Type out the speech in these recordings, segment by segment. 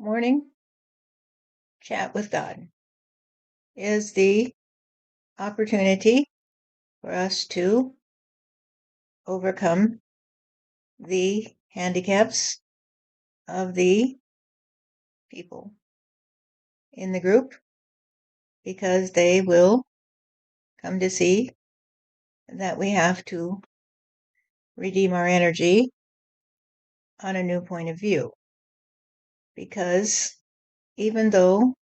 Morning Chat with God is the opportunity for us to overcome the handicaps of the people in the group because they will come to see that we have to redeem our energy on a new point of view. Because even though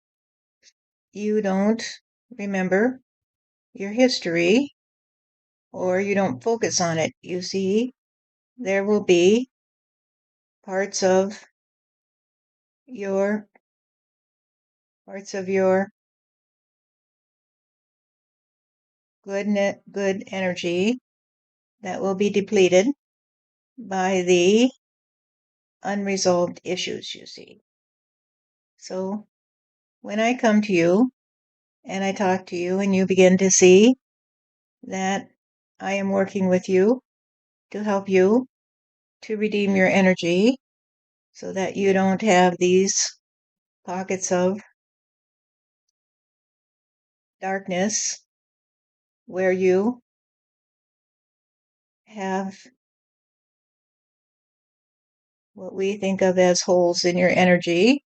you don't remember your history or you don't focus on it, you see, there will be parts of your good energy that will be depleted by the unresolved issues, you see. So when I come to you and I talk to you and you begin to see that I am working with you to help you to redeem your energy so that you don't have these pockets of darkness where you have what we think of as holes in your energy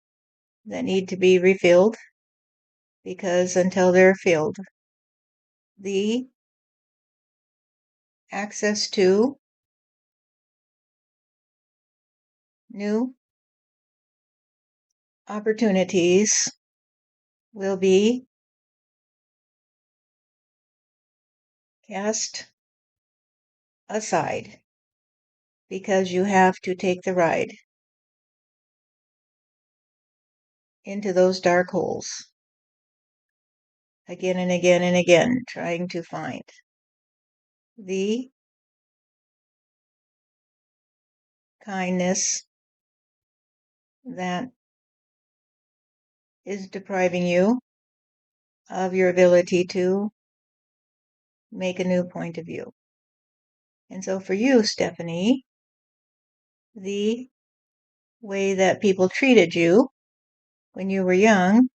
that need to be refilled, because until they're filled, the access to new opportunities will be cast aside because you have to take the ride into those dark holes again and again and again, trying to find the kindness that is depriving you of your ability to make a new point of view. And so for you, Stephanie, the way that people treated you when you were young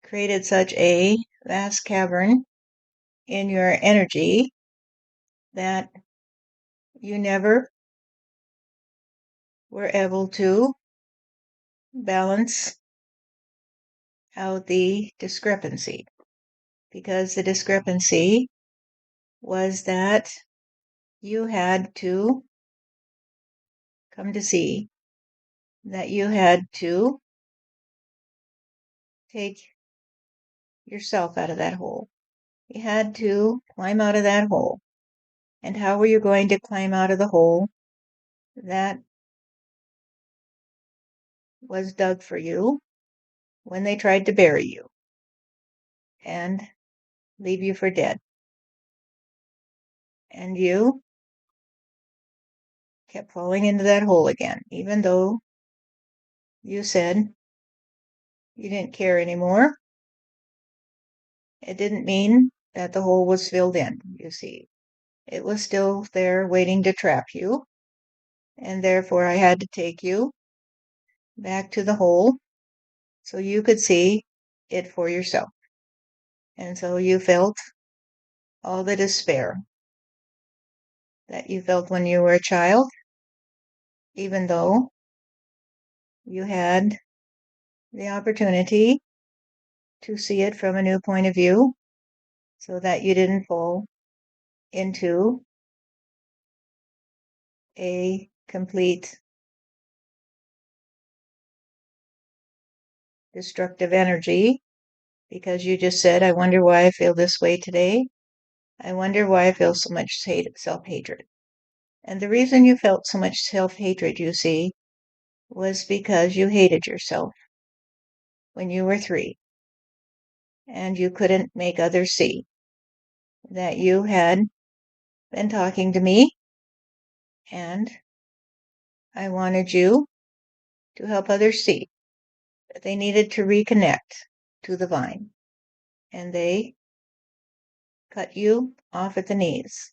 created such a vast cavern in your energy that you never were able to balance out the discrepancy, because the discrepancy was that you had to come to see that you had to take yourself out of that hole. You had to climb out of that hole. And how were you going to climb out of the hole that was dug for you when they tried to bury you and leave you for dead? And you kept falling into that hole again, even though you said you didn't care anymore. It didn't mean that the hole was filled in, you see. It was still there waiting to trap you, and therefore I had to take you back to the hole so you could see it for yourself. And so you felt all the despair that you felt when you were a child, even though you had the opportunity to see it from a new point of view so that you didn't fall into a complete destructive energy, because you just said, I wonder why I feel this way today. I wonder why I feel so much self-hatred. And the reason you felt so much self-hatred, you see, was because you hated yourself when you were 3, and you couldn't make others see that you had been talking to me, and I wanted you to help others see that they needed to reconnect to the vine, and they cut you off at the knees,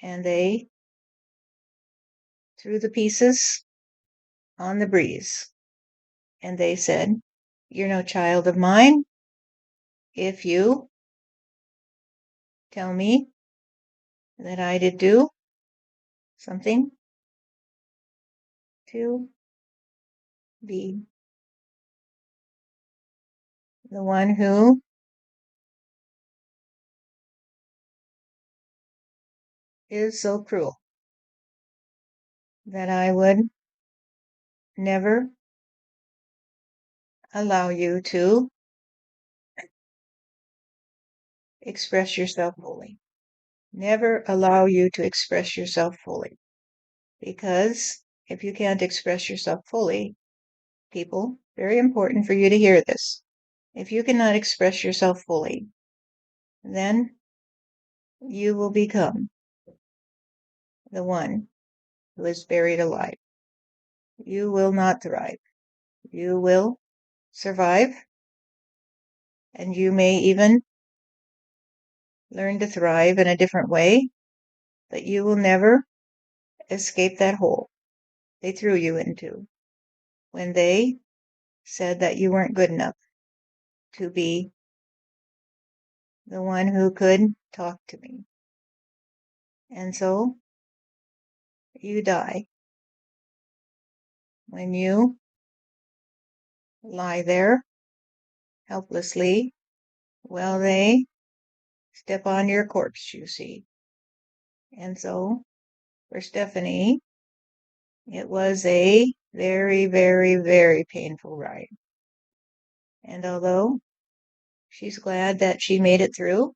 and they threw the pieces on the breeze, And they said, "You're no child of mine if you tell me that I did do something to be the one who is so cruel that I would never allow you to express yourself fully. Never allow you to express yourself fully. Because if you can't express yourself fully, people, very important for you to hear this. If you cannot express yourself fully, then you will become the one who is buried alive. You will not thrive. You will survive, and you may even learn to thrive in a different way, but you will never escape that hole they threw you into when they said that you weren't good enough to be the one who could talk to me. And so you die when you lie there helplessly while they step on your corpse, you see. And so for Stephanie, it was a very, very, very painful ride. And although she's glad that she made it through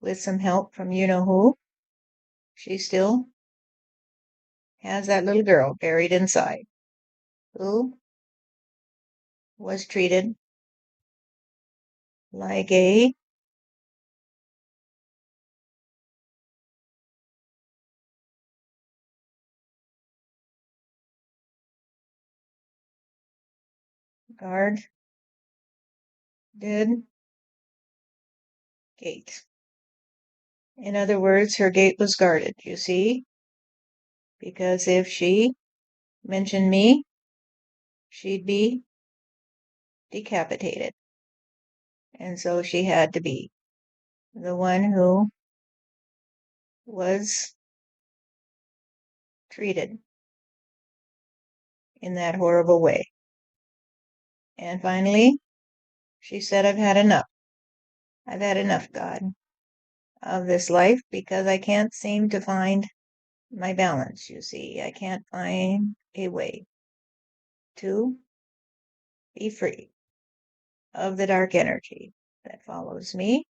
with some help from you know who, she still has that little girl buried inside who was treated like a guard did gate. In other words, her gate was guarded, you see, because if she mentioned me, she'd be decapitated. And so she had to be the one who was treated in that horrible way. And finally, she said, I've had enough. I've had enough, God, of this life because I can't seem to find my balance, you see. I can't find a way to be free of the dark energy that follows me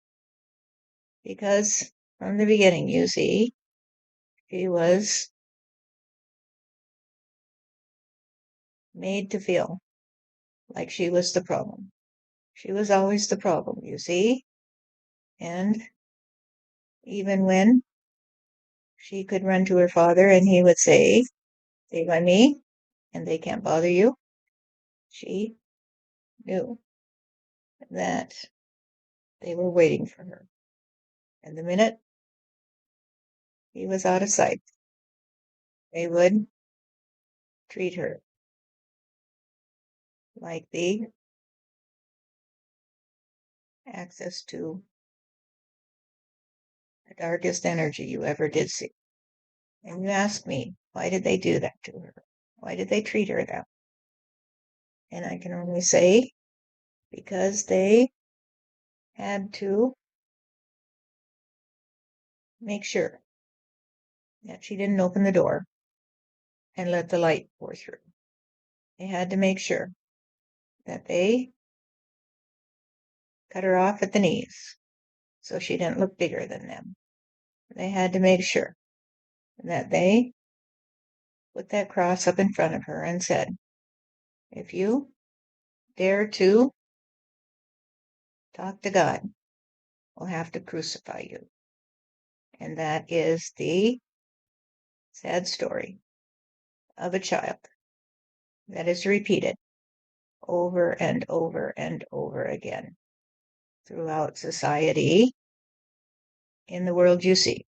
because from the beginning, you see, she was made to feel like she was the problem. She was always the problem, you see. And even when she could run to her father and he would say, stay by me and they can't bother you, she knew that they were waiting for her. And the minute he was out of sight, they would treat her like the access to the darkest energy you ever did see. And you ask me, why did they do that to her? Why did they treat her that way? And I can only say, because they had to make sure that she didn't open the door and let the light pour through. They had to make sure that they cut her off at the knees so she didn't look bigger than them. They had to make sure that they put that cross up in front of her and said, if you dare to talk to God, we'll have to crucify you. And that is the sad story of a child that is repeated over and over and over again throughout society in the world you see.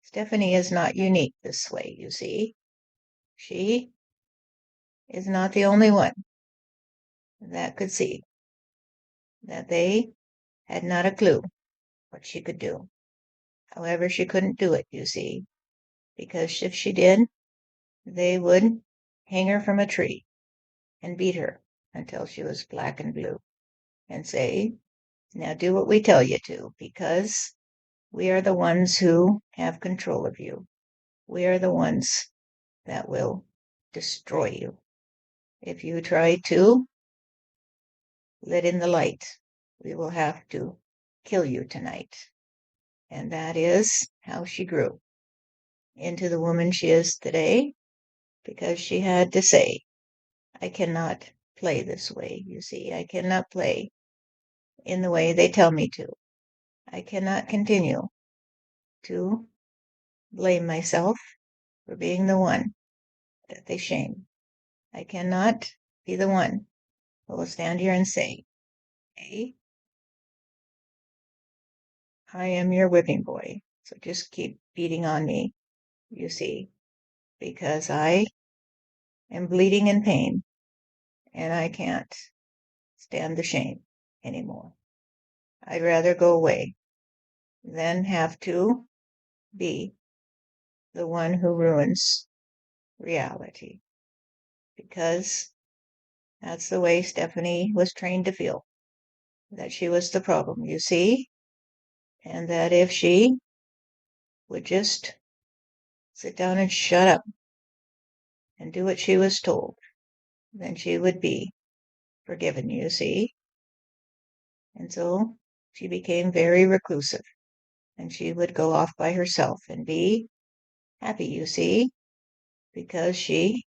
Stephanie is not unique this way, you see. She is not the only one that could see that they had not a clue what she could do. However, she couldn't do it, you see, because if she did, they would hang her from a tree and beat her until she was black and blue and say, now do what we tell you to, because we are the ones who have control of you. We are the ones that will destroy you. If you try to let in the light, we will have to kill you tonight. And that is how she grew into the woman she is today, because she had to say, I cannot play this way, you see. I cannot play in the way they tell me to. I cannot continue to blame myself for being the one that they shame. I cannot be the one who will stand here and say, hey, I am your whipping boy, so just keep beating on me, you see, because I am bleeding in pain and I can't stand the shame anymore. I'd rather go away than have to be the one who ruins reality, because that's the way Stephanie was trained to feel, that she was the problem, you see, and that if she would just sit down and shut up and do what she was told, then she would be forgiven, you see. And so she became very reclusive, and she would go off by herself and be happy, you see, because she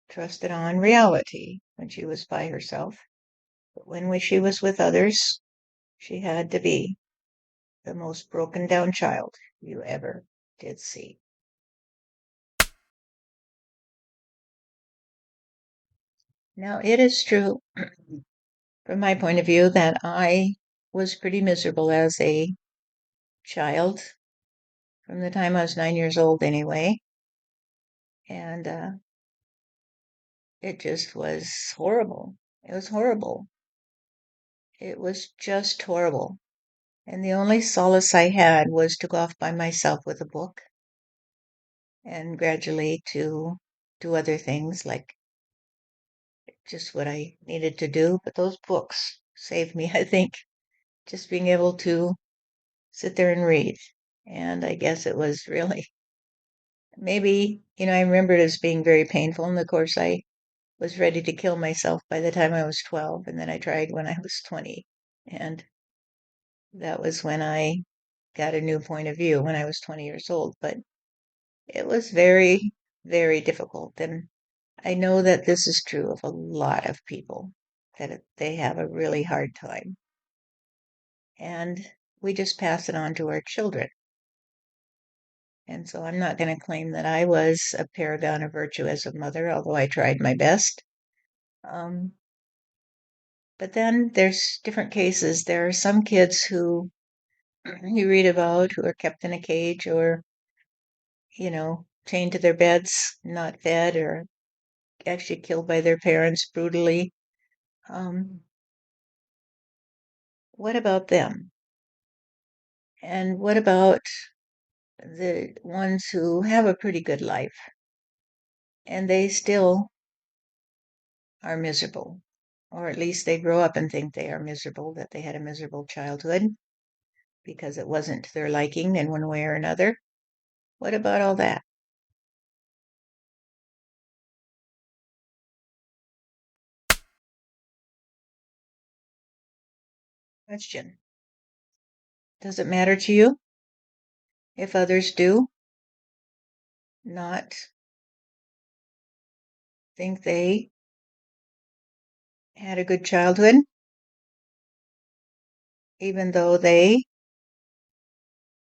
trusted on reality when she was by herself. But when she was with others, she had to be the most broken down child you ever did see. Now, it is true, from my point of view, that I was pretty miserable as a child from the time I was 9 years old, anyway. And it just was horrible. It was horrible. It was just horrible. And the only solace I had was to go off by myself with a book and gradually to do other things like just what I needed to do. But those books saved me, I think, just being able to sit there and read. And I guess it was really, maybe, I remember it as being very painful. And of course, I was ready to kill myself by the time I was 12. And then I tried when I was 20. And that was when I got a new point of view when I was 20 years old. But it was very, very difficult. And I know that this is true of a lot of people, that they have a really hard time. And we just pass it on to our children. And so I'm not going to claim that I was a paragon of virtue as a mother, although I tried my best. Um, but then there's different cases. There are some kids who you read about who are kept in a cage or, chained to their beds, not fed, or actually killed by their parents brutally. What about them? And what about the ones who have a pretty good life and they still are miserable? Or at least they grow up and think they are miserable, that they had a miserable childhood because it wasn't to their liking in one way or another. What about all that? Question. Does it matter to you if others do not think they had a good childhood, even though they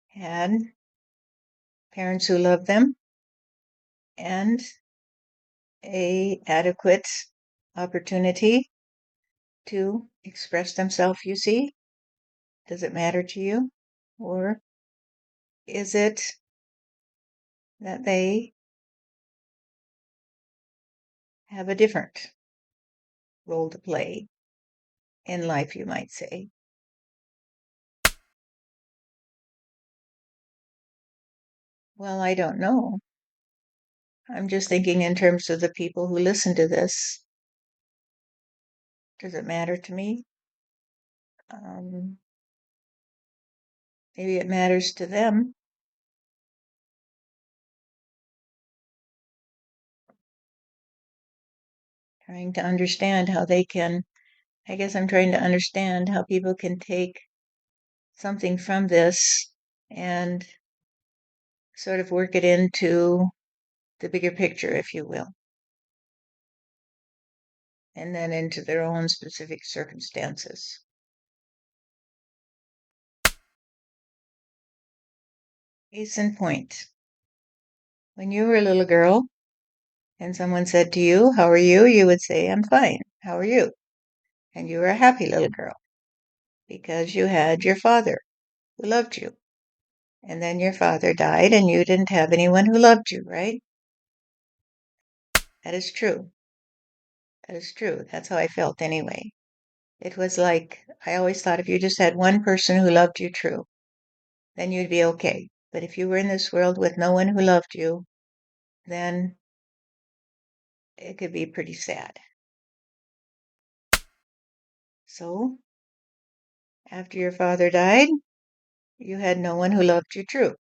had parents who loved them and a adequate opportunity to express themselves, you see? Does it matter to you? Or is it that they have a different role to play in life, you might say. Well, I don't know. I'm just thinking in terms of the people who listen to this. Does it matter to me? Um, Maybe it matters to them. Trying to understand how they can, I guess I'm trying to understand how people can take something from this and sort of work it into the bigger picture, if you will, and then into their own specific circumstances. Case in point, when you were a little girl and someone said to you, "How are you?" you would say, "I'm fine. How are you?" And you were a happy little girl because you had your father who loved you. And then your father died and you didn't have anyone who loved you, right? That is true. That is true. That's how I felt anyway. It was like I always thought if you just had one person who loved you true, then you'd be okay. But if you were in this world with no one who loved you, then it could be pretty sad. So, after your father died, you had no one who loved you true.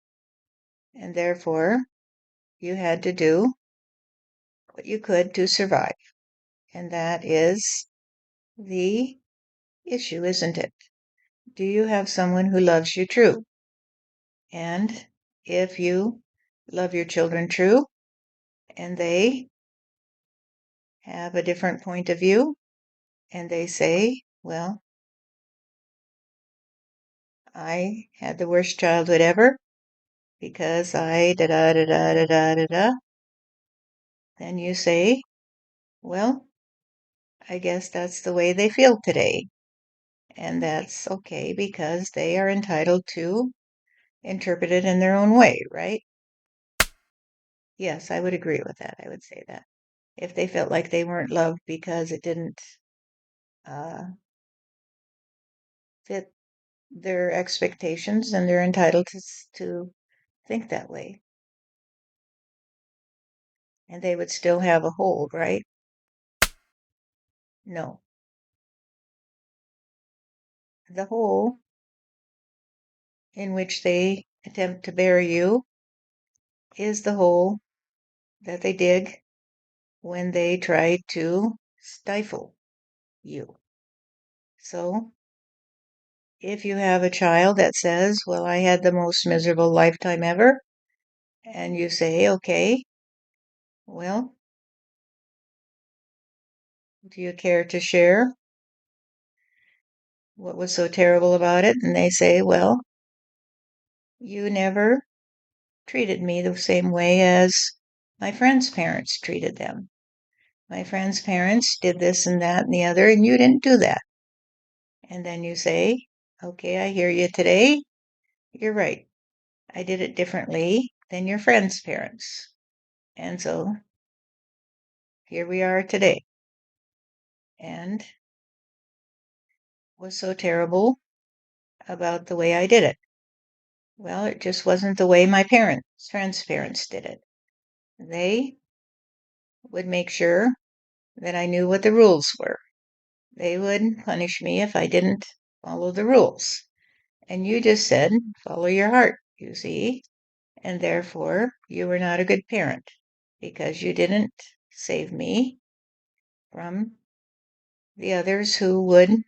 And therefore, you had to do what you could to survive. And that is the issue, isn't it? Do you have someone who loves you true? And if you love your children true and they have a different point of view and they say, well, I had the worst childhood ever because I da da da da da da da da, then you say, well, I guess that's the way they feel today. And that's okay because they are entitled to interpret it in their own way, right? Yes, I would agree with that. I would say that. If they felt like they weren't loved because it didn't uh, fit their expectations, then they're entitled to think that way. And they would still have a hold, right? No. The hole in which they attempt to bury you is the hole that they dig when they try to stifle you. So if you have a child that says, well, I had the most miserable lifetime ever, and you say, okay, well, do you care to share what was so terrible about it? And they say, well, you never treated me the same way as my friends' parents treated them. My friends' parents did this and that and the other, and you didn't do that. And then you say, okay, I hear you today. You're right. I did it differently than your friends' parents. And so here we are today. And was so terrible about the way I did it? Well, it just wasn't the way my parents, friends' parents did it. They would make sure that I knew what the rules were. They would punish me if I didn't follow the rules. And you just said, follow your heart, you see, and therefore you were not a good parent because you didn't save me from the others who would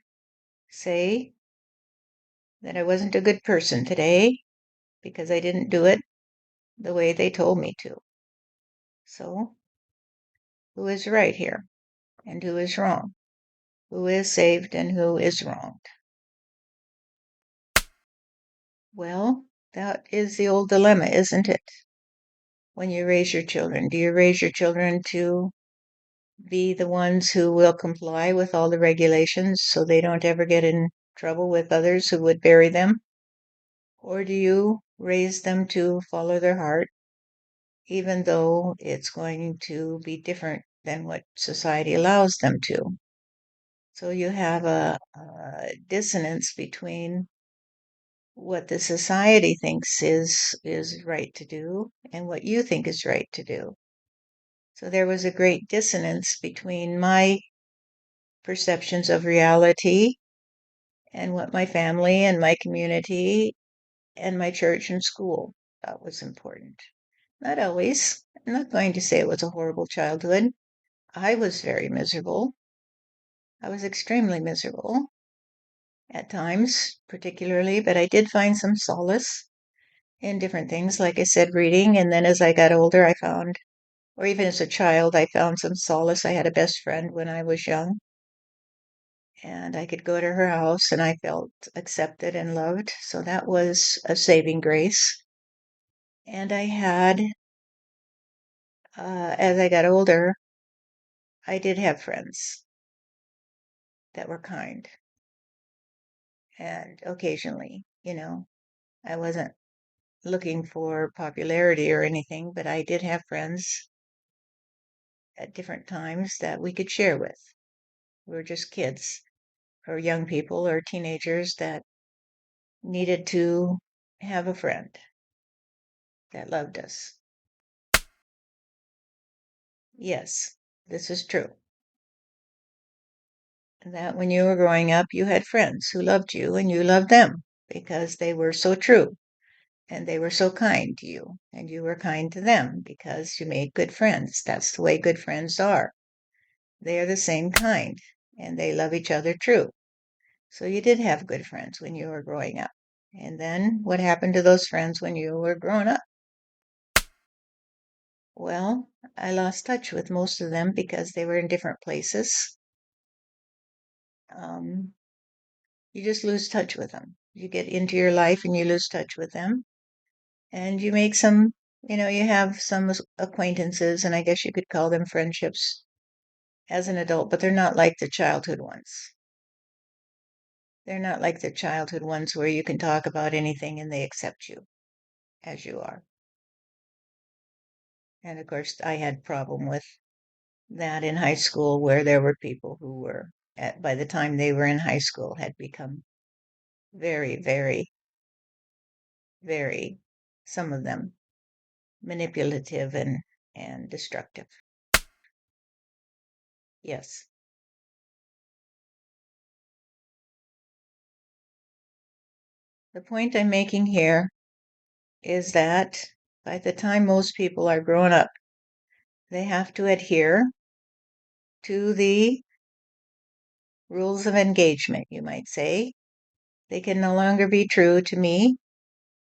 say that I wasn't a good person today because I didn't do it the way they told me to. So, who is right here and who is wrong? Who is saved and who is wronged? Well, that is the old dilemma, isn't it? When you raise your children, do you raise your children to be the ones who will comply with all the regulations so they don't ever get in trouble with others who would bury them? Or do you raise them to follow their heart, even though it's going to be different than what society allows them to. So you have a dissonance between what the society thinks is right to do and what you think is right to do. So there was a great dissonance between my perceptions of reality and what my family and my community and my church and school thought was important. Not always. I'm not going to say it was a horrible childhood. I was very miserable. I was extremely miserable at times, particularly, but I did find some solace in different things, like I said, reading. And then as I got older, I found, or even as a child, I found some solace. I had a best friend when I was young, and I could go to her house and I felt accepted and loved. So that was a saving grace. And I had, as I got older, I did have friends that were kind. And occasionally, I wasn't looking for popularity or anything, but I did have friends at different times that we could share with. We were just kids or young people or teenagers that needed to have a friend that loved us. Yes, this is true. That when you were growing up, you had friends who loved you and you loved them because they were so true and they were so kind to you and you were kind to them because you made good friends. That's the way good friends are. They are the same kind and they love each other true. So you did have good friends when you were growing up. And then what happened to those friends when you were grown up? Well, I lost touch with most of them because they were in different places. Um, you just lose touch with them. You get into your life and you lose touch with them. And you make some, you have some acquaintances, and I guess you could call them friendships as an adult, but they're not like the childhood ones. They're not like the childhood ones where you can talk about anything and they accept you as you are. And of course, I had problem with that in high school where there were people who were, by the time they were in high school, had become very, very, very, some of them manipulative and destructive. Yes. The point I'm making here is that by the time most people are grown up, they have to adhere to the rules of engagement, you might say. They can no longer be true to me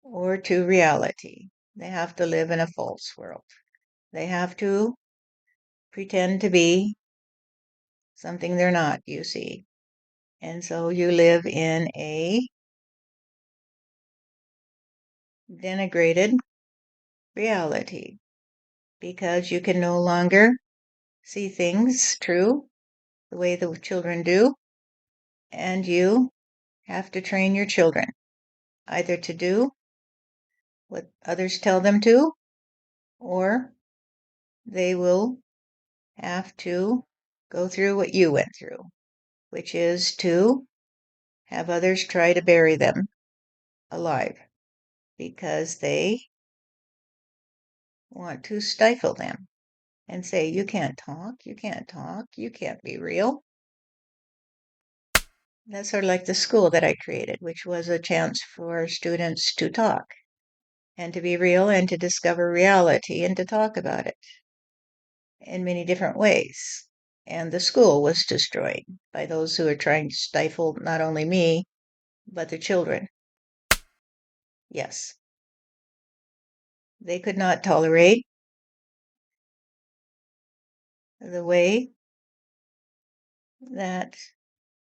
or to reality. They have to live in a false world. They have to pretend to be something they're not, you see. And so you live in a denigrated reality because you can no longer see things true the way the children do, and you have to train your children either to do what others tell them to, or they will have to go through what you went through, which is to have others try to bury them alive because they want to stifle them and say, you can't talk, you can't talk, you can't be real. That's sort of like the school that I created, which was a chance for students to talk and to be real and to discover reality and to talk about it in many different ways. And the school was destroyed by those who are trying to stifle not only me, but the children. Yes. They could not tolerate the way that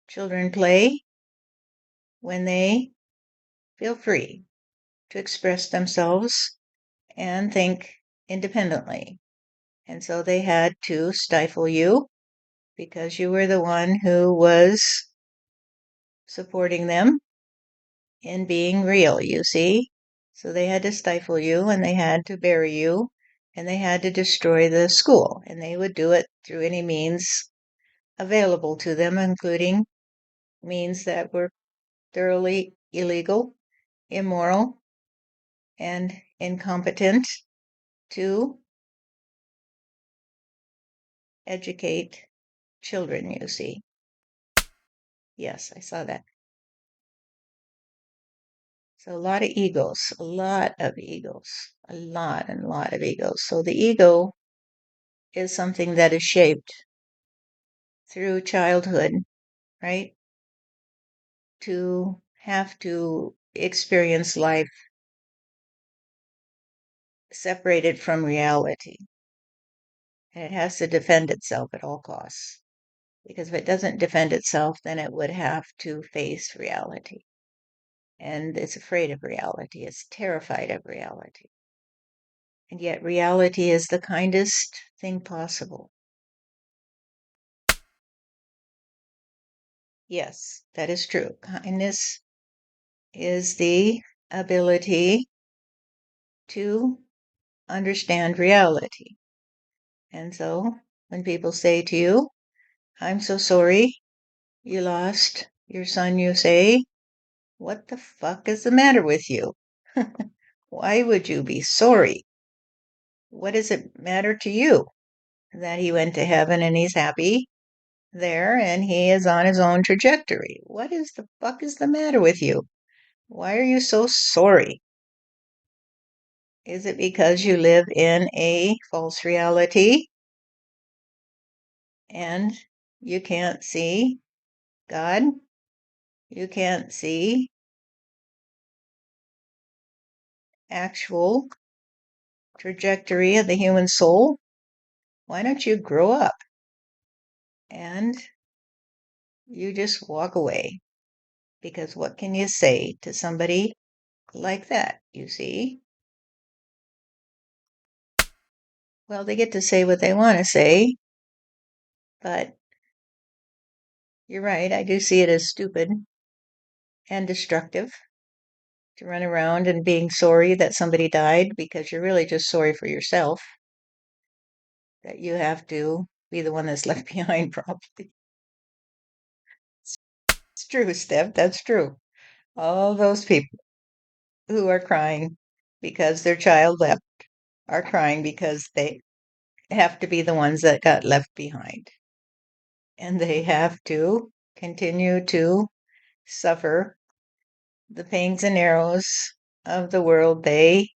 children play when they feel free to express themselves and think independently. And so they had to stifle you because you were the one who was supporting them in being real, you see. So they had to stifle you and they had to bury you and they had to destroy the school, and they would do it through any means available to them, including means that were thoroughly illegal, immoral, and incompetent to educate children, you see. Yes, I saw that. So a lot of egos, a lot of egos, a lot and a lot of egos. So the ego is something that is shaped through childhood, right? To have to experience life separated from reality. And it has to defend itself at all costs. Because if it doesn't defend itself, then it would have to face reality. And it's afraid of reality, it's terrified of reality. And yet, reality is the kindest thing possible. Yes, that is true. Kindness is the ability to understand reality. And so, when people say to you, I'm so sorry you lost your son, you say, what the fuck is the matter with you? Why would you be sorry? What does it matter to you that he went to heaven and he's happy there and he is on his own trajectory? What is the fuck is the matter with you? Why are you so sorry? Is it because you live in a false reality and you can't see God? You can't see actual trajectory of the human soul? Why don't you grow up and you just walk away? Because what can you say to somebody like that, you see? Well, they get to say what they want to say, but you're right. I do see it as stupid and destructive to run around and being sorry that somebody died because you're really just sorry for yourself that you have to be the one that's left behind, probably. It's true, Steph. That's true. All those people who are crying because their child left are crying because they have to be the ones that got left behind. And they have to continue to suffer the pangs and arrows of the world they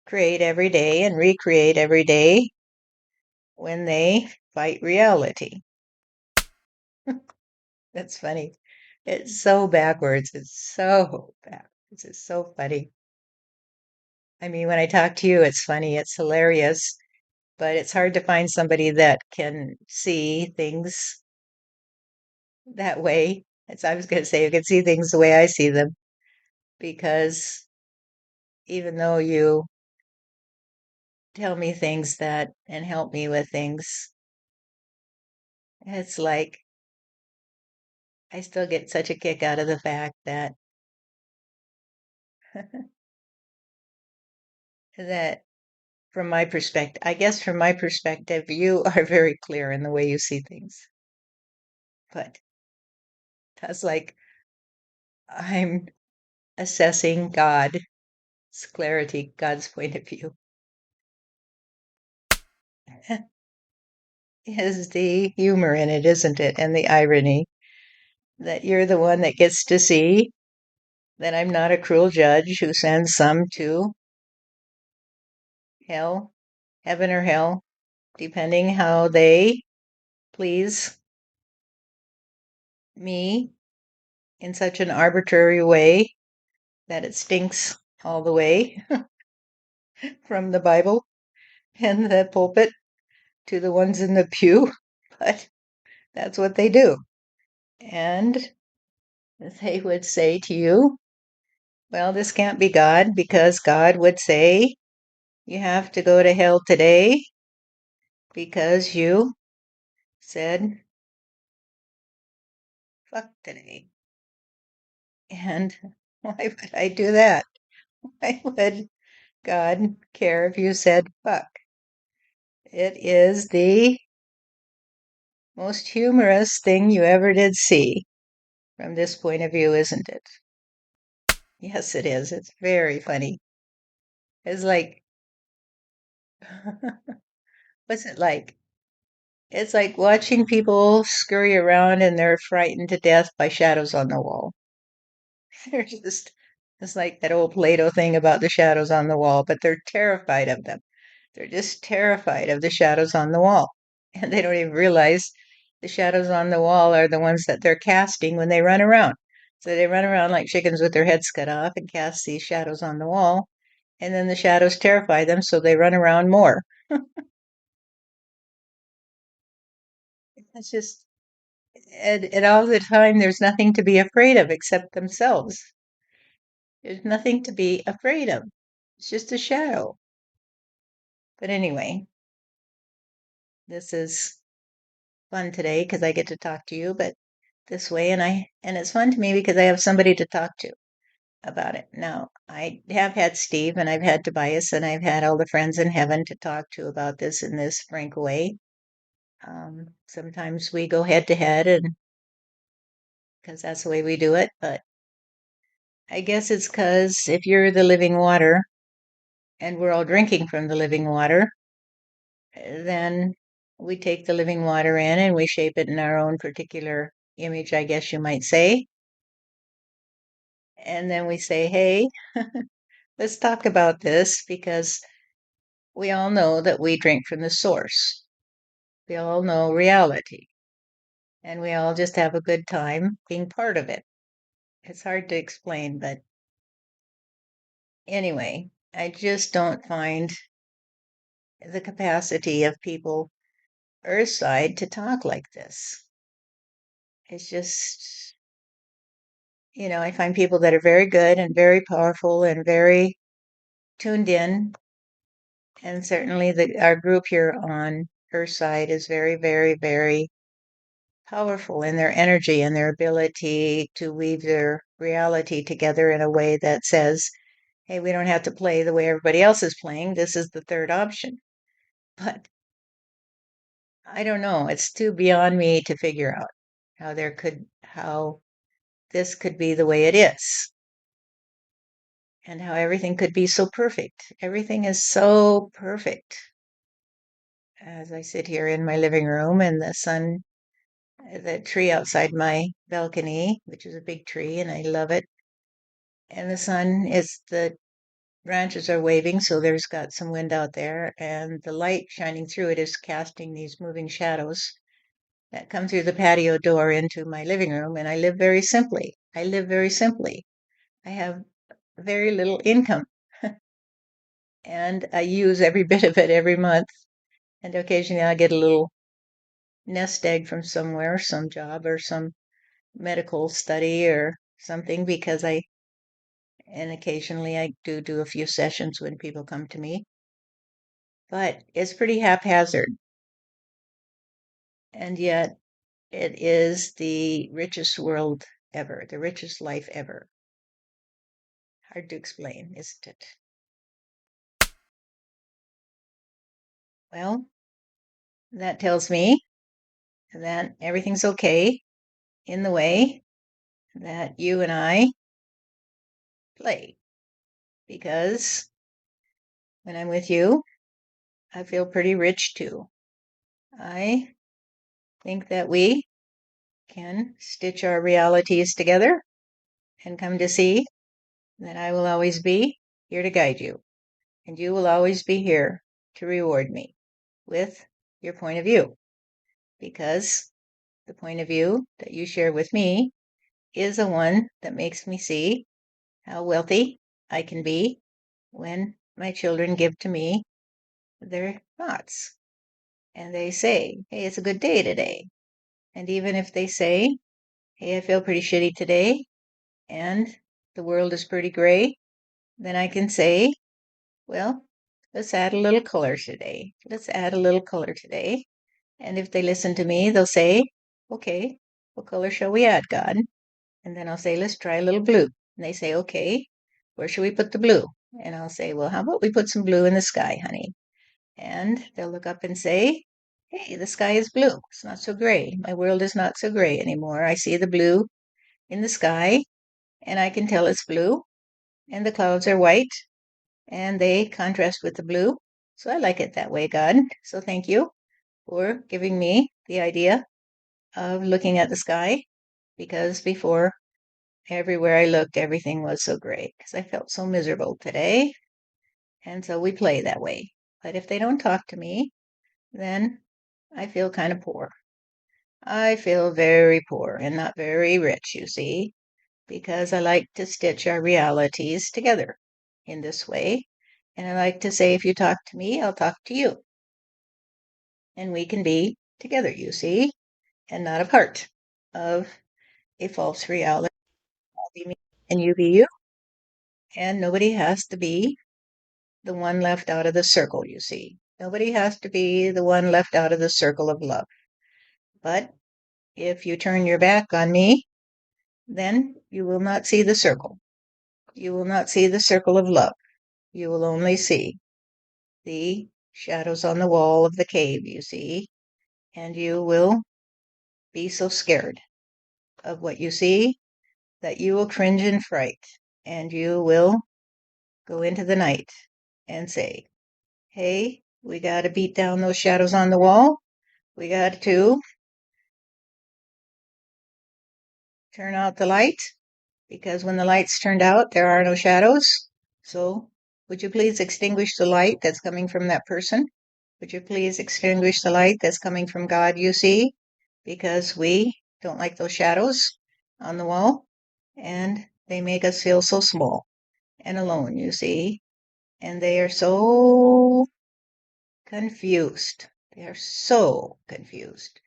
create every day and recreate every day when they fight reality. That's funny. It's so backwards. It's so backwards. It's so funny. I mean, when I talk to you, it's funny, it's hilarious, but it's hard to find somebody that can see things that way. As I was going to say, you can see things the way I see them because even though you tell me things that and help me with things, it's like I still get such a kick out of the fact that that from my perspective, I guess from my perspective, you are very clear in the way you see things. But that's like I'm assessing God's clarity, God's point of view. Is the humor in it, isn't it? And the irony that you're the one that gets to see that I'm not a cruel judge who sends some to hell, heaven or hell, depending how they please me in such an arbitrary way that it stinks all the way from the Bible and the pulpit to the ones in the pew. But that's what they do. And they would say to you, well, this can't be God because God would say, you have to go to hell today because you said fuck today. And why would I do that? Why would God care if you said fuck? It is the most humorous thing you ever did see from this point of view, isn't it? Yes, it is. It's very funny. It's like, what's it like? It's like watching people scurry around and they're frightened to death by shadows on the wall. They're just, it's like that old Plato thing about the shadows on the wall, but they're terrified of them. They're just terrified of the shadows on the wall. And they don't even realize the shadows on the wall are the ones that they're casting when they run around. So they run around like chickens with their heads cut off and cast these shadows on the wall. And then the shadows terrify them, so they run around more. It's just, and all the time, there's nothing to be afraid of except themselves. There's nothing to be afraid of. It's just a shadow. But anyway, this is fun today because I get to talk to you, but this way, and it's fun to me because I have somebody to talk to about it. Now, I have had Steve and I've had Tobias and I've had all the friends in heaven to talk to about this in this frank way. Sometimes we go head to head and because that's the way we do it, but I guess it's because if you're the living water and we're all drinking from the living water, then we take the living water in and we shape it in our own particular image, I guess you might say. And then we say, hey, let's talk about this because we all know that we drink from the source. We all know reality. And we all just have a good time being part of it. It's hard to explain, but anyway, I just don't find the capacity of people Earthside to talk like this. It's just, I find people that are very good and very powerful and very tuned in. And certainly our group here on Earthside is very, very, very powerful in their energy and their ability to weave their reality together in a way that says, hey, we don't have to play the way everybody else is playing. This is the third option. But I don't know. It's too beyond me to figure out how this could be the way it is and how everything could be so perfect. Everything is so perfect. As I sit here in my living room and the tree outside my balcony, which is a big tree and I love it. And the branches are waving, so there's got some wind out there, and the light shining through it is casting these moving shadows that come through the patio door into my living room. And I live very simply. I live very simply. I have very little income, and I use every bit of it every month. And occasionally I get a little nest egg from somewhere, some job or some medical study or something, and occasionally I do a few sessions when people come to me. But it's pretty haphazard. And yet it is the richest world ever, the richest life ever. Hard to explain, isn't it? Well, that tells me that everything's okay in the way that you and I play. Because when I'm with you, I feel pretty rich too. I think that we can stitch our realities together and come to see that I will always be here to guide you, and you will always be here to reward me with your point of view, because the point of view that you share with me is the one that makes me see how wealthy I can be when my children give to me their thoughts. And they say, hey, it's a good day today. And even if they say, hey, I feel pretty shitty today, and the world is pretty gray, then I can say, well, let's add a little color today. Let's add a little color today. And if they listen to me, they'll say, okay, what color shall we add, God? And then I'll say, let's try a little blue. And they say, okay, where should we put the blue? And I'll say, well, how about we put some blue in the sky, honey? And they'll look up and say, hey, the sky is blue. It's not so gray. My world is not so gray anymore. I see the blue in the sky, and I can tell it's blue, and the clouds are white, and they contrast with the blue. So I like it that way, God. So thank you for giving me the idea of looking at the sky, because before, everywhere I looked, everything was so gray because I felt so miserable today. And so we play that way. But if they don't talk to me, then I feel kind of poor. I feel very poor and not very rich, you see, because I like to stitch our realities together in this way. And I like to say, if you talk to me, I'll talk to you. And we can be together, you see, and not apart of a false reality. I'll be me and you be you. And nobody has to be the one left out of the circle, you see. Nobody has to be the one left out of the circle of love. But if you turn your back on me, then you will not see the circle. You will not see the circle of love. You will only see the shadows on the wall of the cave, you see, and you will be so scared of what you see that you will cringe in fright, and you will go into the night and say, hey, we got to beat down those shadows on the wall. We got to turn out the light, because when the light's turned out, there are no shadows. So would you please extinguish the light that's coming from that person? Would you please extinguish the light that's coming from God, you see? Because we don't like those shadows on the wall, and they make us feel so small and alone, you see. And they are so confused. They are so confused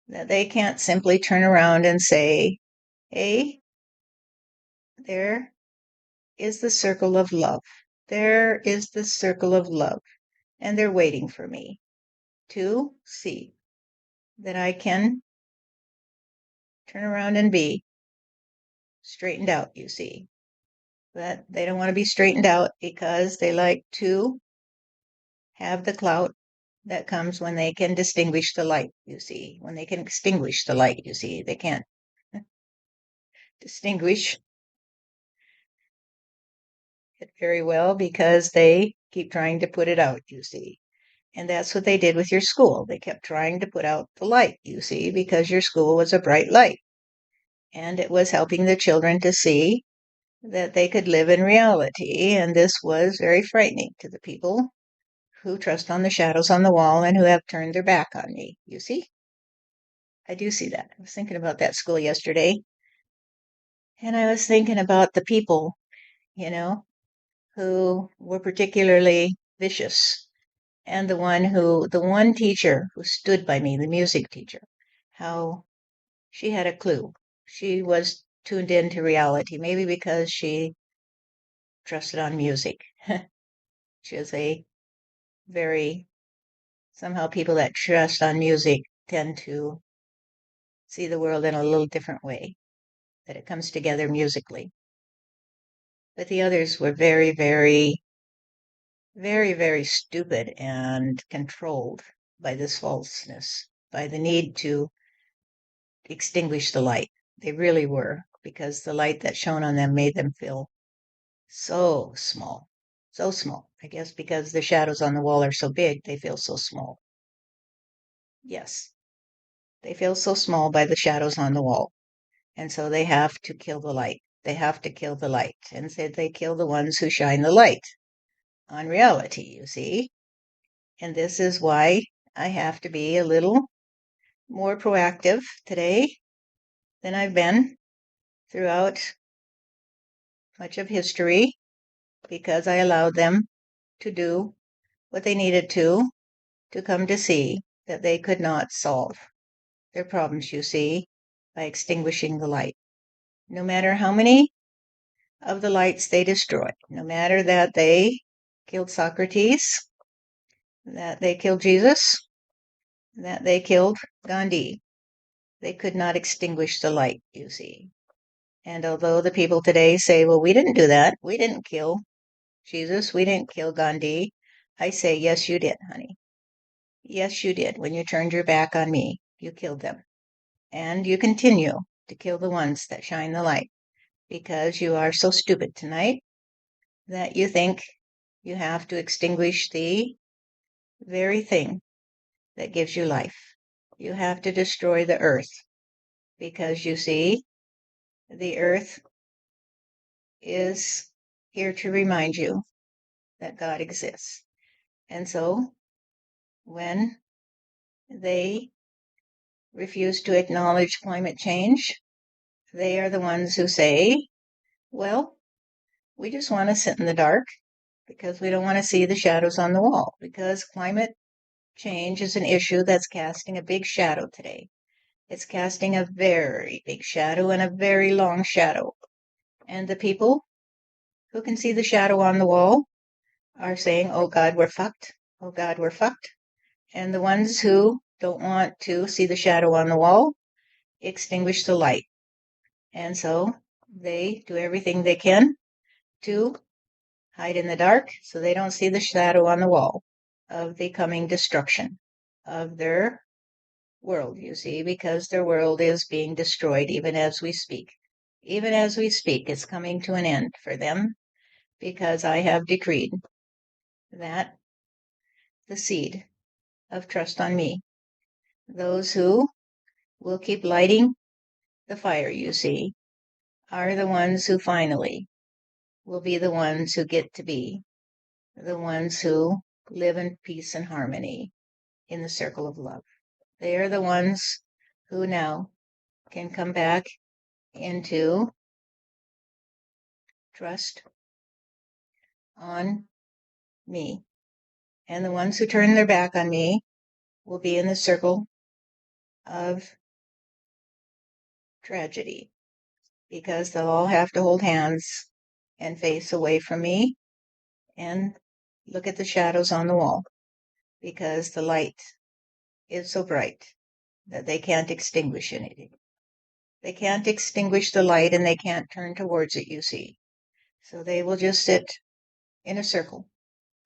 that they can't simply turn around and say, hey, there is the circle of love. There is the circle of love. And they're waiting for me to see that I can turn around and be straightened out, you see. But they don't want to be straightened out because they like to have the clout that comes when they can distinguish the light, you see. When they can extinguish the light, you see. They can't distinguish it very well because they keep trying to put it out, you see. And that's what they did with your school. They kept trying to put out the light, you see, because your school was a bright light. And it was helping the children to see that they could live in reality. And this was very frightening to the people who trust on the shadows on the wall and who have turned their back on me. You see? I do see that. I was thinking about that school yesterday. And I was thinking about the people, you know, who were particularly vicious. And the one teacher who stood by me, the music teacher, how she had a clue. She was tuned into reality, maybe because she trusted on music. She was a very, somehow people that trust on music tend to see the world in a little different way, that it comes together musically. But the others were very, very, very, very stupid and controlled by this falseness, by the need to extinguish the light. They really were, because the light that shone on them made them feel so small, so small. I guess because the shadows on the wall are so big, they feel so small. Yes, they feel so small by the shadows on the wall. And so they have to kill the light. They have to kill the light. And so they kill the ones who shine the light on reality, you see. And this is why I have to be a little more proactive today than I've been throughout much of history, because I allowed them to do what they needed to come to see that they could not solve their problems, you see, by extinguishing the light. No matter how many of the lights they destroyed, no matter that they killed Socrates, that they killed Jesus, that they killed Gandhi, they could not extinguish the light, you see. And although the people today say, well, we didn't do that, we didn't kill Jesus, we didn't kill Gandhi, I say, yes, you did, honey. Yes, you did. When you turned your back on me, you killed them. And you continue to kill the ones that shine the light because you are so stupid tonight that you think you have to extinguish the very thing that gives you life. You have to destroy the earth because you see, the earth is here to remind you that God exists. And so when they refuse to acknowledge climate change, they are the ones who say, well, we just want to sit in the dark because we don't want to see the shadows on the wall, because climate change is an issue that's casting a big shadow today. It's casting a very big shadow and a very long shadow. And the people who can see the shadow on the wall are saying, oh God, we're fucked. Oh God, we're fucked. And the ones who don't want to see the shadow on the wall extinguish the light. And so they do everything they can to hide in the dark so they don't see the shadow on the wall of the coming destruction of their world, you see, because their world is being destroyed even as we speak. Even as we speak, it's coming to an end for them because I have decreed that the seed of trust on me, those who will keep lighting the fire, you see, are the ones who finally will be the ones who get to be the ones who live in peace and harmony in the circle of love. They are the ones who now can come back into trust on me. And the ones who turn their back on me will be in the circle of tragedy because they'll all have to hold hands and face away from me and look at the shadows on the wall because the light is so bright that they can't extinguish anything. They can't extinguish the light and they can't turn towards it, you see. So they will just sit in a circle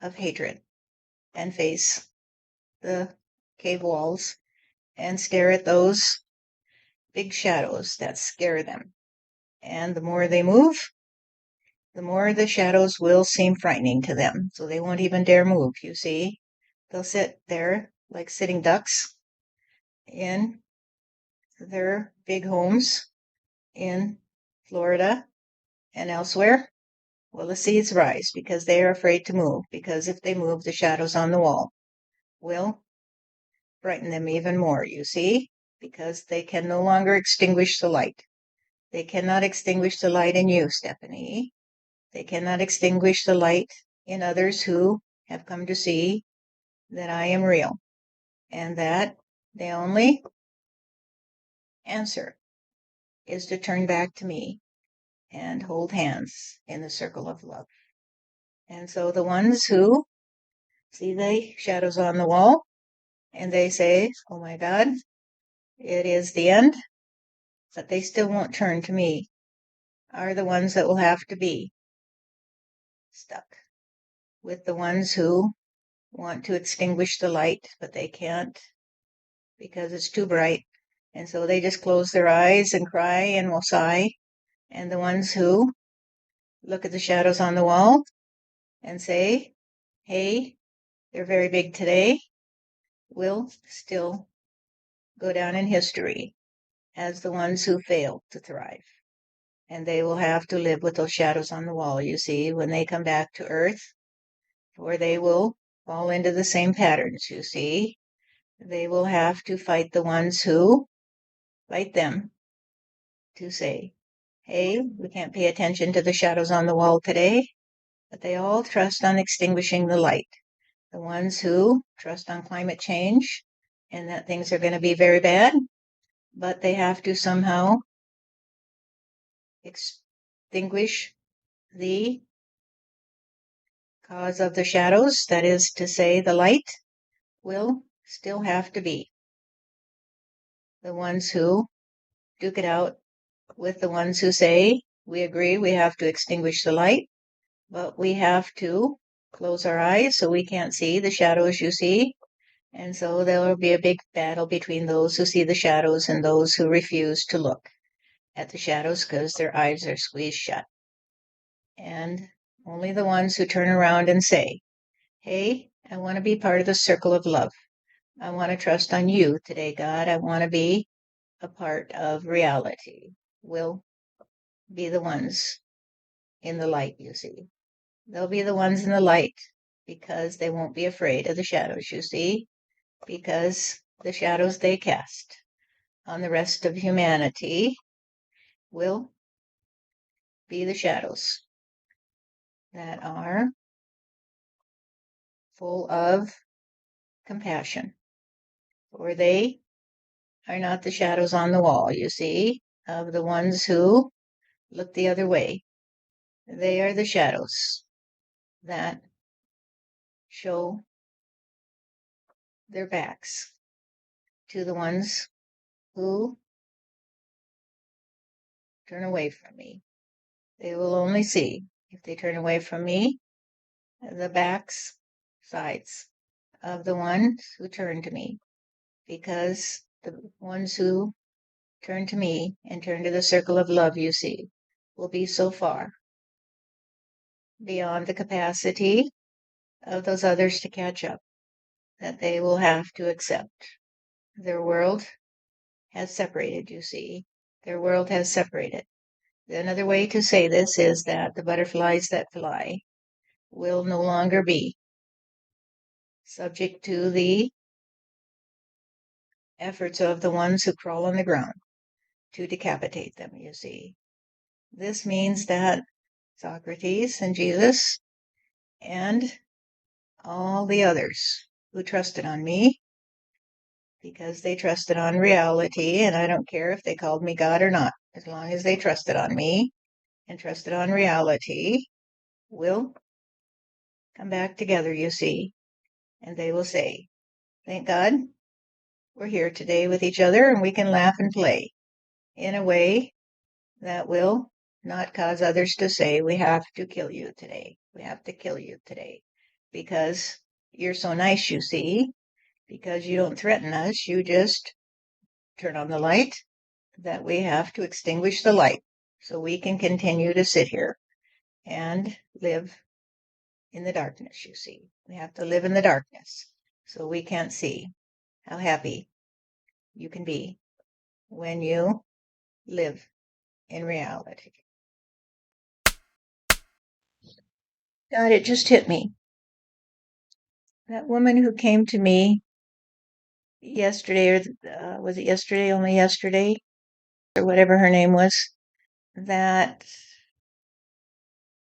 of hatred and face the cave walls and stare at those big shadows that scare them. And the more they move, the more the shadows will seem frightening to them. So they won't even dare move, you see. They'll sit there like sitting ducks in their big homes in Florida and elsewhere. Well, the seeds rise because they are afraid to move, because if they move, the shadows on the wall will brighten them even more, you see, because they can no longer extinguish the light. They cannot extinguish the light in you, Stephanie. They cannot extinguish the light in others who have come to see that I am real and that the only answer is to turn back to me and hold hands in the circle of love. And so the ones who see the shadows on the wall and they say, oh my God, it is the end, but they still won't turn to me, are the ones that will have to be stuck with the ones who want to extinguish the light, but they can't because it's too bright. And so they just close their eyes and cry and will sigh. And the ones who look at the shadows on the wall and say, hey, they're very big today, will still go down in history as the ones who failed to thrive. And they will have to live with those shadows on the wall, you see, when they come back to Earth, or they will fall into the same patterns, you see. They will have to fight the ones who fight them to say, hey, we can't pay attention to the shadows on the wall today, but they all trust on extinguishing the light. The ones who trust on climate change and that things are going to be very bad, but they have to somehow extinguish the cause of the shadows, that is to say, the light, will still have to be the ones who duke it out with the ones who say, we agree we have to extinguish the light, but we have to close our eyes so we can't see the shadows you see, And so there will be a big battle between those who see the shadows and those who refuse to look at the shadows because their eyes are squeezed shut. And only the ones who turn around and say, hey, I want to be part of the circle of love. I want to trust on you today, God. I want to be a part of reality. Will be the ones in the light, you see. They'll be the ones in the light because they won't be afraid of the shadows, you see, because the shadows they cast on the rest of humanity will be the shadows that are full of compassion. For they are not the shadows on the wall, you see, of the ones who look the other way. They are the shadows that show their backs to the ones who turn away from me. They will only see, if they turn away from me, the backs, sides of the ones who turn to me, because the ones who turn to me and turn to the circle of love, you see, will be so far beyond the capacity of those others to catch up that they will have to accept. Their world has separated, you see. Their world has separated. Another way to say this is that the butterflies that fly will no longer be subject to the efforts of the ones who crawl on the ground to decapitate them, you see. This means that Socrates and Jesus and all the others who trusted on me, because they trusted on reality, and I don't care if they called me God or not, as long as they trusted on me and trusted on reality, will come back together, you see, and they will say, thank God we're here today with each other and we can laugh and play in a way that will not cause others to say, we have to kill you today. We have to kill you today because you're so nice, you see, because you don't threaten us. You just turn on the light, that we have to extinguish the light so we can continue to sit here and live in the darkness, you see. We have to live in the darkness so we can't see how happy you can be when you live in reality. God, it just hit me. That woman who came to me yesterday, or was it yesterday, only yesterday, or whatever her name was, that,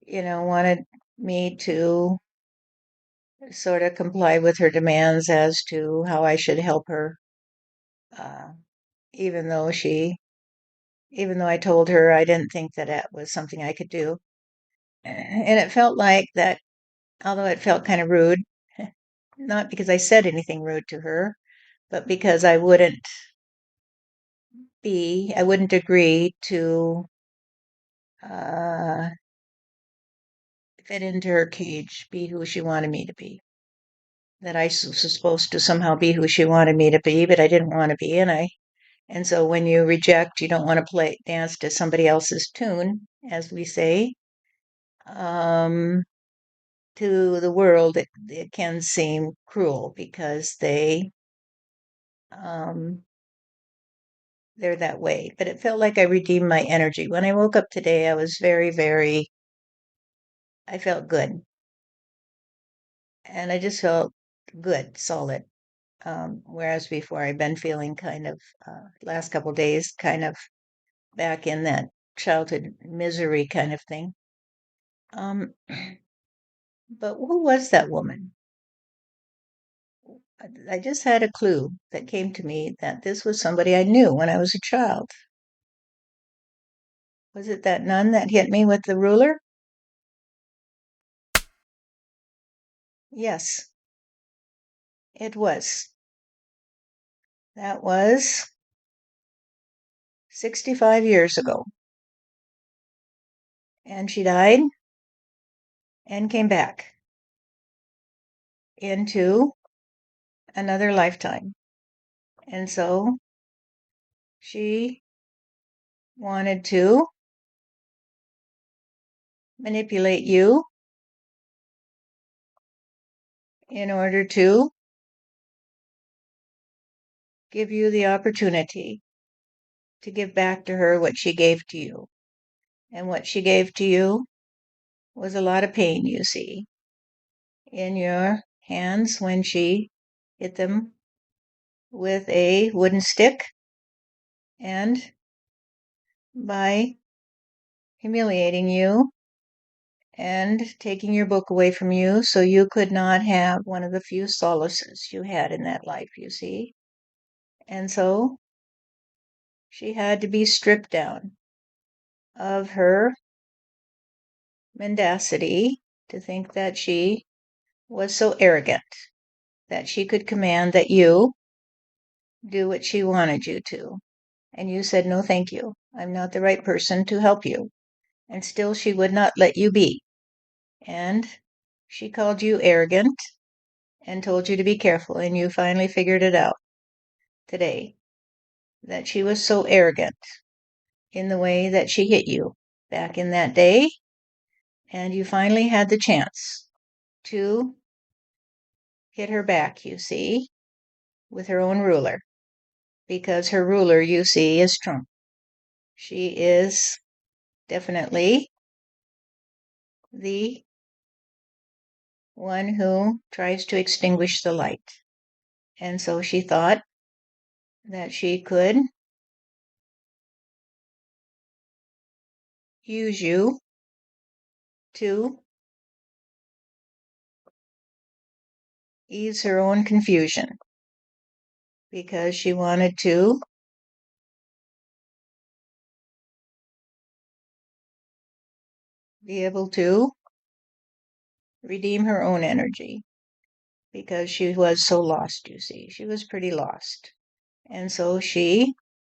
wanted me to sort of comply with her demands as to how I should help her, uh, even though I told her I didn't think that it was something I could do. And it felt like that, although it felt kind of rude, not because I said anything rude to her, but because I wouldn't agree to uh, fit into her cage, be who she wanted me to be. That I was supposed to somehow be who she wanted me to be, but I didn't want to be, and so when you reject, you don't want to dance to somebody else's tune, as we say. To the world, it can seem cruel because um, they're that way. But it felt like I redeemed my energy. When I woke up today, I was very, very, I felt good. And I just felt good, solid. Whereas before I'd been feeling kind of, last couple of days, kind of back in that childhood misery kind of thing. Um, but who was that woman? I just had a clue that came to me that this was somebody I knew when I was a child. Was it that nun that hit me with the ruler? Yes, it was. That was 65 years ago. And she died and came back into another lifetime. And so she wanted to manipulate you in order to give you the opportunity to give back to her what she gave to you. And what she gave to you was a lot of pain, you see, in your hands when she hit them with a wooden stick and by humiliating you and taking your book away from you so you could not have one of the few solaces you had in that life, you see. And so she had to be stripped down of her mendacity to think that she was so arrogant that she could command that you do what she wanted you to. And you said, no, thank you. I'm not the right person to help you. And still she would not let you be. And she called you arrogant and told you to be careful. And you finally figured it out today that she was so arrogant in the way that she hit you back in that day. And you finally had the chance to hit her back, you see, with her own ruler. Because her ruler, you see, is Trump. She is definitely the one who tries to extinguish the light. And so she thought that she could use you to ease her own confusion because she wanted to be able to redeem her own energy because she was so lost, you see. She was pretty lost. And so she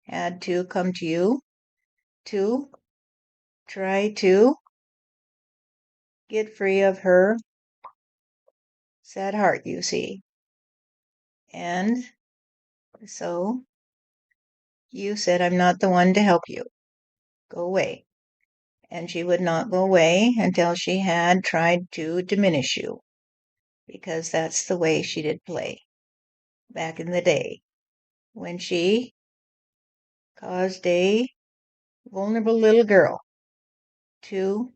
had to come to you to try to get free of her sad heart, you see. And so you said, I'm not the one to help you. Go away. And she would not go away until she had tried to diminish you, because that's the way she did play back in the day when she caused a vulnerable little girl to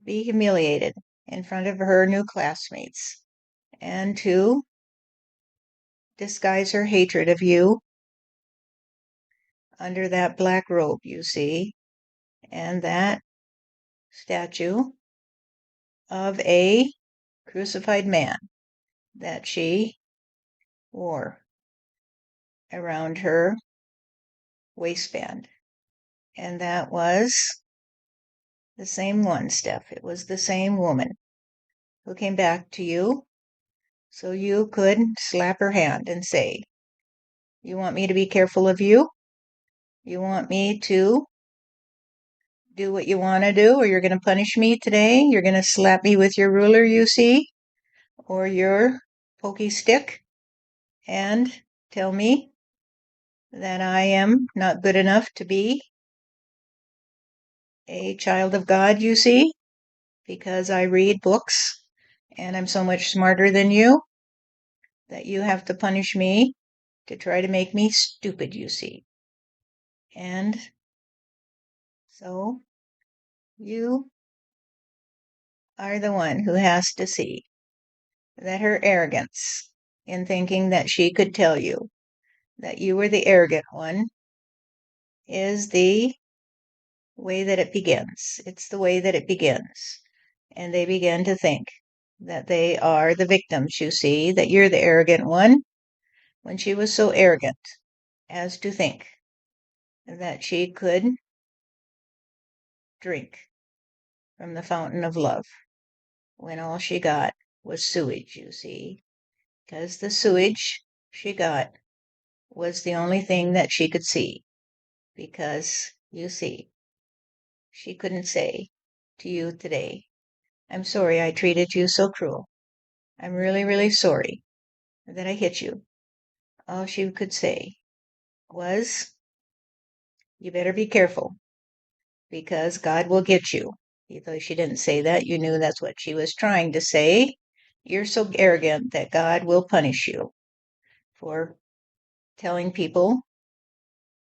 be humiliated in front of her new classmates and to disguise her hatred of you under that black robe, you see, and that statue of a crucified man that she wore around her waistband. And that was the same one, Steph. It was the same woman who came back to you so you could slap her hand and say, you want me to be careful of you? You want me to do what you want to do, or you're going to punish me today? You're going to slap me with your ruler, you see, or your pokey stick, and tell me that I am not good enough to be a child of God, you see, because I read books and I'm so much smarter than you that you have to punish me to try to make me stupid, you see. And so you are the one who has to see that her arrogance in thinking that she could tell you that you were the arrogant one is the way that it begins. It's the way that it begins. And they begin to think that they are the victims, you see, that you're the arrogant one when she was so arrogant as to think that she could drink from the fountain of love when all she got was sewage, you see, because the sewage she got was the only thing that she could see, because, you see, she couldn't say to you today, I'm sorry I treated you so cruel. I'm really, really sorry that I hit you. All she could say was, you better be careful because God will get you. Though she didn't say that, you knew that's what she was trying to say. You're so arrogant that God will punish you for telling people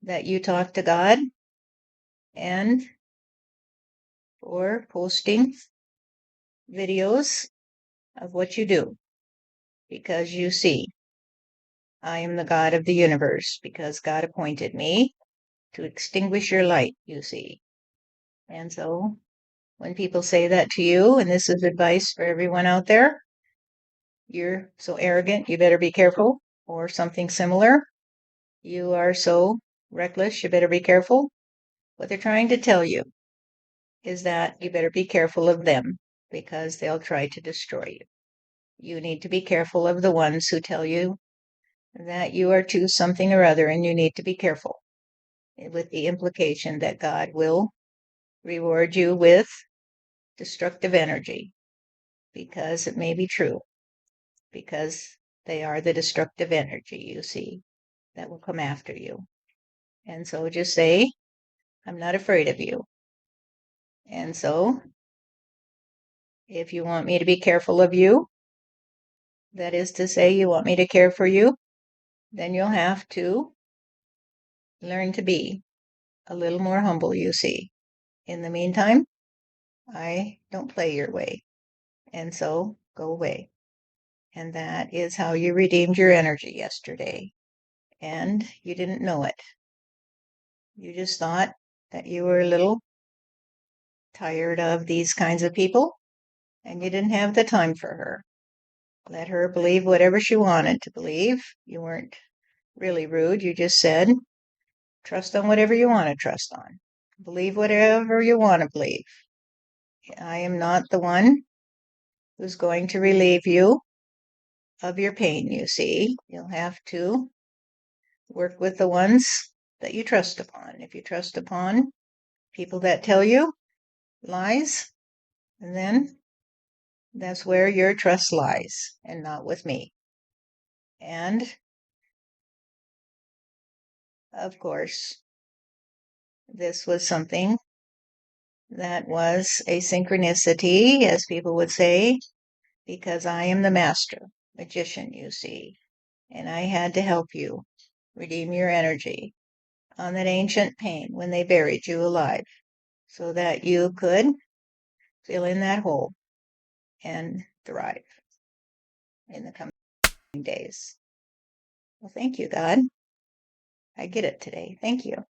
that you talk to God and for posting videos of what you do. Because you see, I am the God of the universe, because God appointed me to extinguish your light, you see. And so when people say that to you, and this is advice for everyone out there, you're so arrogant, you better be careful, or something similar. You are so reckless, you better be careful. What they're trying to tell you is that you better be careful of them because they'll try to destroy you. You need to be careful of the ones who tell you that you are to something or other and you need to be careful, with the implication that God will reward you with destructive energy, because it may be true, because they are the destructive energy, you see, that will come after you. And so just say, I'm not afraid of you. And so if you want me to be careful of you, that is to say, you want me to care for you, then you'll have to learn to be a little more humble, you see. In the meantime, I don't play your way. And so go away. And that is how you redeemed your energy yesterday. And you didn't know it. You just thought that you were a little tired of these kinds of people and you didn't have the time for her. Let her believe whatever she wanted to believe. You weren't really rude. You just said, trust on whatever you want to trust on. Believe whatever you want to believe. I am not the one who's going to relieve you of your pain, you see. You'll have to work with the ones that you trust upon. If you trust upon people that tell you lies, then that's where your trust lies and not with me. And of course, this was something that was a synchronicity, as people would say, because I am the master magician, you see, and I had to help you redeem your energy on that ancient pain when they buried you alive so that you could fill in that hole and thrive in the coming days. Well, thank you, God. I get it today. Thank you.